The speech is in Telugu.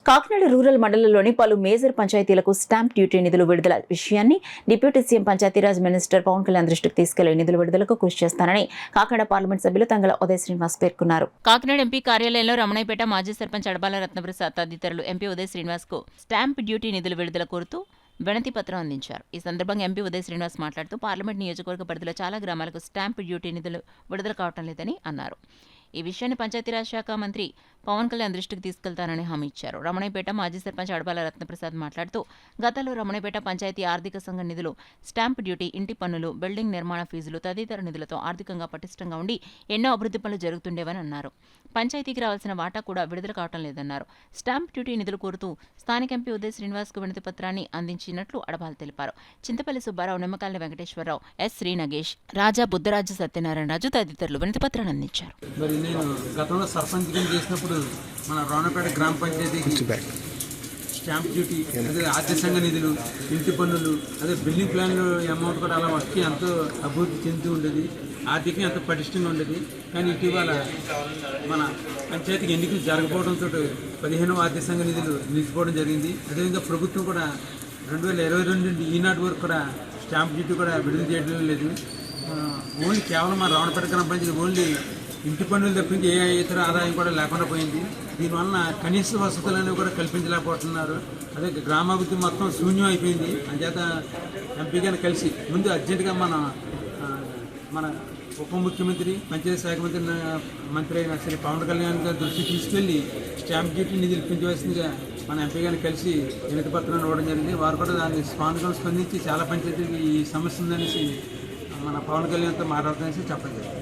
కాకినాడ రూరల్ మండలంలోని పలు మేజర్ పంచాయతీలకు స్టాంప్ డ్యూటీ నిధులు విడుదల విషయాన్ని deputy CM Panchayati Raj minister Pawan Kalyan దృష్టికి తీసుకెళ్లి నిధుల విడుదలకు కృషి చేస్తానని కాకినాడ పార్లమెంట్ సభ్యులు తంగల ఉదయ్ శ్రీనివాస్ పేర్కొన్నారు. కాకినాడ ఎంపీ కార్యాలయంలో రమణయ్యపేట మాజీ సర్పంచ్ అడబాల రత్నప్రసాద్ తదితరులు ఎంపీ ఉదయ్ శ్రీనివాస్ కు స్టాంప్ డ్యూటీ నిధుల విడుదల కోరుతూ వినతి పత్రం అందించారు. ఈ సందర్భంగా ఎంపీ ఉదయ్ శ్రీనివాస్ మాట్లాడుతూ పార్లమెంట్ నియోజకవర్గ పరిధిలో చాలా గ్రామాలకు స్టాంప్ డ్యూటీ నిధులు విడుదల కావటం లేదని అన్నారు. ఈ విషయాన్ని పంచాయతీరాజ్ శాఖ మంత్రి పవన్ కళ్యాణ్ దృష్టికి తీసుకెళ్తానని హామీ ఇచ్చారు. రమణయ్యపేట మాజీ సర్పంచ్ అడబాల రత్నప్రసాద్ మాట్లాడుతూ గతంలో రమణయ్యపేట పంచాయతీ ఆర్థిక సంఘం నిధులు, స్టాంప్ డ్యూటీ, ఇంటి పన్నులు, బిల్డింగ్ నిర్మాణ ఫీజులు తదితర నిధులతో ఆర్థికంగా పటిష్టంగా ఉండి ఎన్నో అభివృద్ధి పనులు జరుగుతుండేవని అన్నారు. పంచాయతీకి రావాల్సిన వాటా కూడా విడుదల కావటం లేదన్నారు. స్టాంప్ డ్యూటీ నిధులు కోరుతూ స్థానిక ఎంపీ ఉదయ్ శ్రీనివాస్ కు వినతి పత్రాన్ని అందించినట్లు అడబాల తెలిపారు. చింతపల్లి సుబ్బారావు, నిమ్మకాయల వెంకటేశ్వరరావు, ఎస్ శ్రీ నగేష్, రాజా, బుద్ధరాజు, సత్యనారాయణ రాజు తదితరులు వినతి పత్రాన్ని అందించారు. గతంలో సర్పంచ్ చేసినప్పుడు మన రోనపేట గ్రామ పంచాయతీకి స్టాంప్ డ్యూటీ, అదే ఆర్థిక సంఘ నిధులు, ఇంటి పన్నులు, అదే బిల్డింగ్ ప్లాన్లు అమౌంట్ కూడా అలా వచ్చి ఎంతో అభివృద్ధి చెందుతూ ఉండేది, ఆర్థికంగా ఎంతో పటిష్టంగా ఉండేది. కానీ ఇటీవల మన పంచాయతీకి ఎన్నికలు జరగకపోవడంతో 15వ ఆర్థిక సంఘ నిధులు నిలిచిపోవడం జరిగింది. అదేవిధంగా ప్రభుత్వం కూడా 2022 నుండి ఈనాటి వరకు కూడా స్టాంప్ డ్యూటీ కూడా విడుదల చేయడం లేదు. ఓన్లీ కేవలం మన రావణపేట గ్రామ పంచాయతీ ఓన్లీ ఇంటి పన్నులు తప్పించి ఏ ఇతర ఆదాయం కూడా లేకుండా పోయింది. దీనివలన కనీస వసతులు అనేవి కూడా కల్పించలేకపోతున్నారు. అదే గ్రామాభివృద్ధి మొత్తం శూన్యం అయిపోయింది. అంచేత ఎంపీ గారిని కలిసి ముందు అర్జెంటుగా మన ఉప ముఖ్యమంత్రి, పంచాయతీ శాఖ మంత్రి అయిన శ్రీ పవన్ కళ్యాణ్ గారి దృష్టికి తీసుకెళ్లి స్టాంప్ డ్యూటీ నిధులు పెంచవలసిందిగా మన ఎంపీ గారిని కలిసి వినతి పత్రాన్ని ఇవ్వడం జరిగింది. వారు కూడా దాన్ని స్పందించి చాలా పంచాయతీకి ఈ సమస్య ఉందనేసి మన పవన్ కళ్యాణ్తో మాట్లాడుతానేసి చెప్పడం జరిగింది.